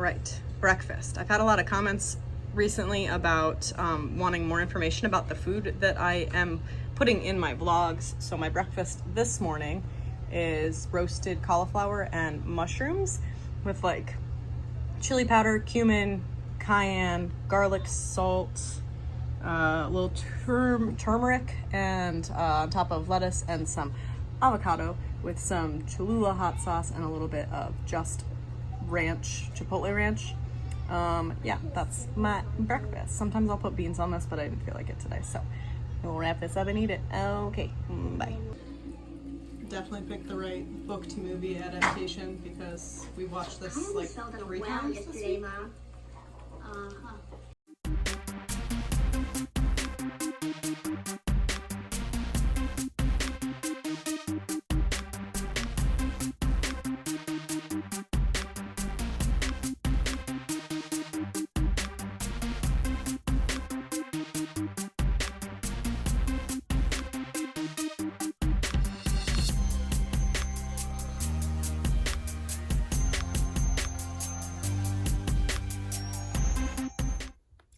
Right, breakfast. I've had a lot of comments recently about wanting more information about the food that I am putting in my vlogs. So my breakfast this morning is roasted cauliflower and mushrooms with like chili powder, cumin, cayenne, garlic, salt, a little turmeric, and on top of lettuce and some avocado with some Cholula hot sauce and a little bit of just ranch, chipotle ranch. Yeah, that's my breakfast. Sometimes I'll put beans on this, but I didn't feel like it today, so we'll wrap this up and eat it. Okay, bye. Definitely picked the right book to movie adaptation because we watched this like 3 times this week. Mom.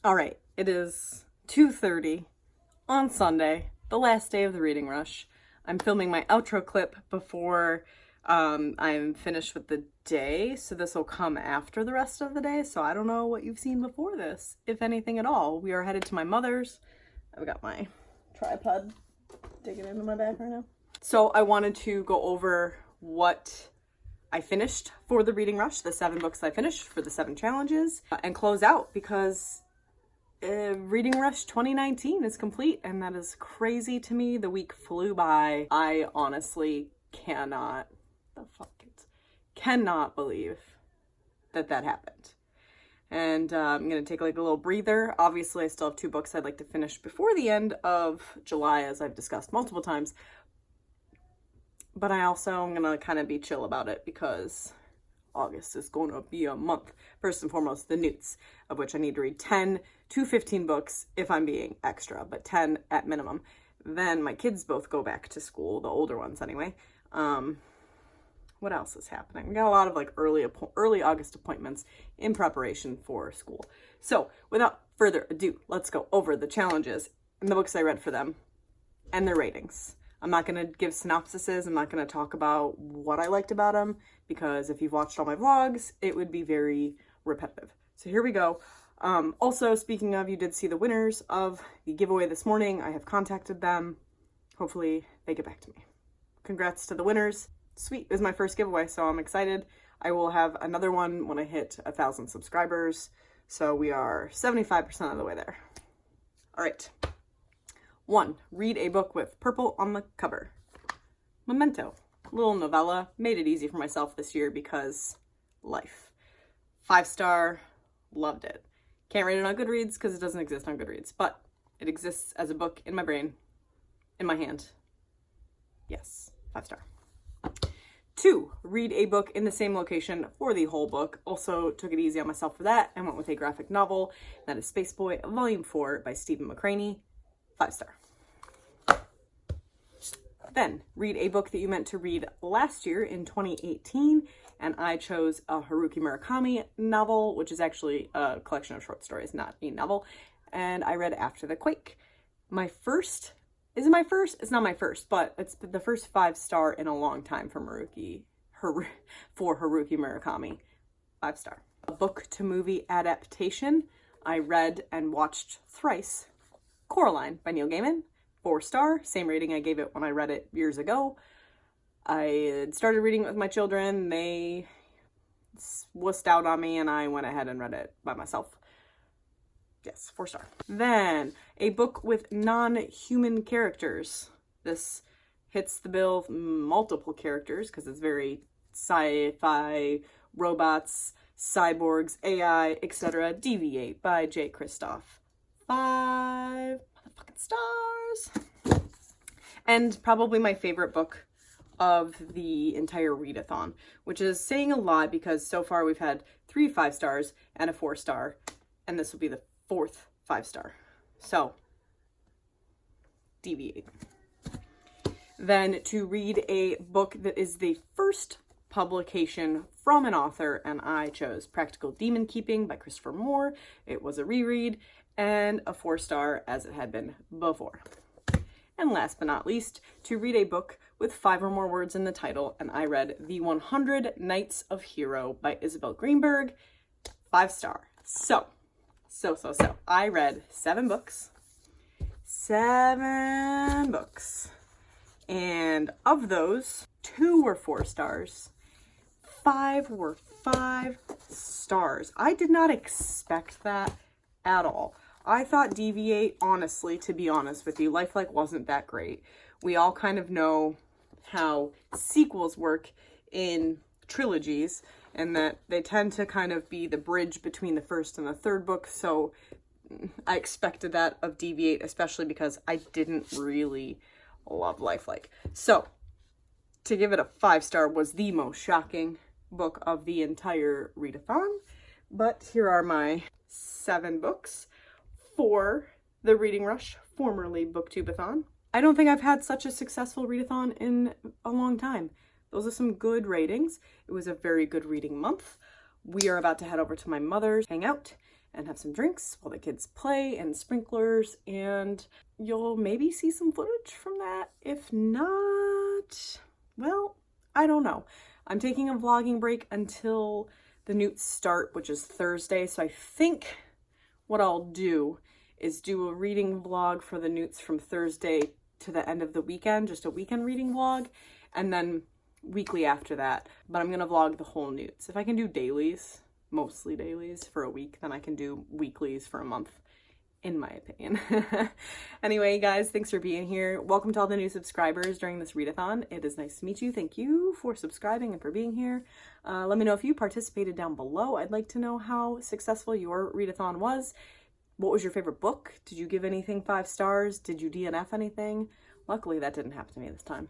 All right, it is 2:30 on Sunday, the last day of the reading rush. I'm filming my outro clip before I'm finished with the day, so this will come after the rest of the day, so I don't know what you've seen before this, if anything at all. We are headed to my mother's. I've got my tripod digging into my back right now. So I wanted to go over what I finished for the reading rush, the 7 books I finished for the 7 challenges, and close out because Reading Rush 2019 is complete, and that is crazy to me. The week flew by. I honestly cannot believe that happened. And I'm gonna take like a little breather. Obviously, I still have 2 books I'd like to finish before the end of July, as I've discussed multiple times. But I also am gonna kind of be chill about it because August is going to be a month. First and foremost, the Newts, of which I need to read 10 to 15 books if I'm being extra, but 10 at minimum. Then my kids both go back to school, the older ones anyway. What else is happening? We got a lot of like early August appointments in preparation for school. So without further ado, let's go over the challenges and the books I read for them and their ratings. I'm not going to give synopsises. I'm not going to talk about what I liked about them because if you've watched all my vlogs, it would be very repetitive. So here we go. Also, speaking of, you did see the winners of the giveaway this morning. I have contacted them. Hopefully they get back to me. Congrats to the winners. Sweet. It was my first giveaway, so I'm excited. I will have another one when I hit 1,000 subscribers. So we are 75% of the way there. All right. 1. Read a book with purple on the cover. Memento. Little novella. Made it easy for myself this year because life. 5-star. Loved it. Can't rate it on Goodreads because it doesn't exist on Goodreads, but it exists as a book in my brain, in my hand. Yes, 5-star. 2. Read a book in the same location for the whole book. Also took it easy on myself for that and went with a graphic novel. That is Spaceboy, Volume 4 by Stephen McCraney. 5-star. Then, read a book that you meant to read last year in 2018, and I chose a Haruki Murakami novel, which is actually a collection of short stories, not a novel, and I read After the Quake. My first, is it my first? It's not my first, but it's the first 5-star in a long time for Haruki Murakami. 5-star. A book to movie adaptation. I read and watched thrice Coraline by Neil Gaiman. 4-star, same rating I gave it when I read it years ago. I had started reading it with my children. They wussed out on me and I went ahead and read it by myself. Yes, 4-star. Then, a book with non-human characters. This hits the bill of multiple characters because it's very sci-fi, robots, cyborgs, AI, etc. Deviate by J. Kristoff. 5 motherfucking stars. And probably my favorite book of the entire readathon, which is saying a lot because so far we've had 3 5-stars and a 4-star, and this will be the 4th 5-star. So, Deviate. Then to read a book that is the first publication from an author, and I chose Practical Demon Keeping by Christopher Moore. It was a reread and a 4-star as it had been before. And last but not least, to read a book with 5 or more words in the title, and I read The 100 Nights of Hero by Isabel Greenberg, 5-star. So, I read 7 books. 7 books. And of those, 2 were 4 stars. 5 were 5 stars. I did not expect that at all. I thought Deviate, honestly, to be honest with you, Lifelike wasn't that great. We all kind of know how sequels work in trilogies, and that they tend to kind of be the bridge between the first and the third book, so I expected that of Deviate, especially because I didn't really love Lifelike. So, to give it a 5-star was the most shocking book of the entire readathon, but here are my 7 books for the Reading Rush, formerly Booktubeathon. I don't think I've had such a successful readathon in a long time. Those are some good ratings. It was a very good reading month. We are about to head over to my mother's, hang out, and have some drinks while the kids play and sprinklers, and you'll maybe see some footage from that. If not, well, I don't know. I'm taking a vlogging break until the Newts start, which is Thursday, so I think what I'll do is do a reading vlog for the Newts from Thursday to the end of the weekend, just a weekend reading vlog, and then weekly after that. But I'm gonna vlog the whole Newts. If I can do dailies, mostly dailies for a week, then I can do weeklies for a month, in my opinion. Anyway, guys, thanks for being here. Welcome to all the new subscribers during this readathon. It is nice to meet you. Thank you for subscribing and for being here. Let me know if you participated down below. I'd like to know how successful your readathon was. What was your favorite book? Did you give anything 5 stars? Did you DNF anything? Luckily, that didn't happen to me this time.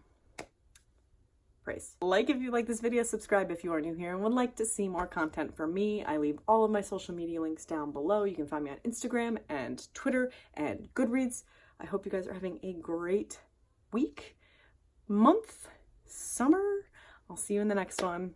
Praise. Like if you like this video, subscribe if you are new here and would like to see more content from me. I leave all of my social media links down below. You can find me on Instagram and Twitter and Goodreads. I hope you guys are having a great week, month, summer. I'll see you in the next one.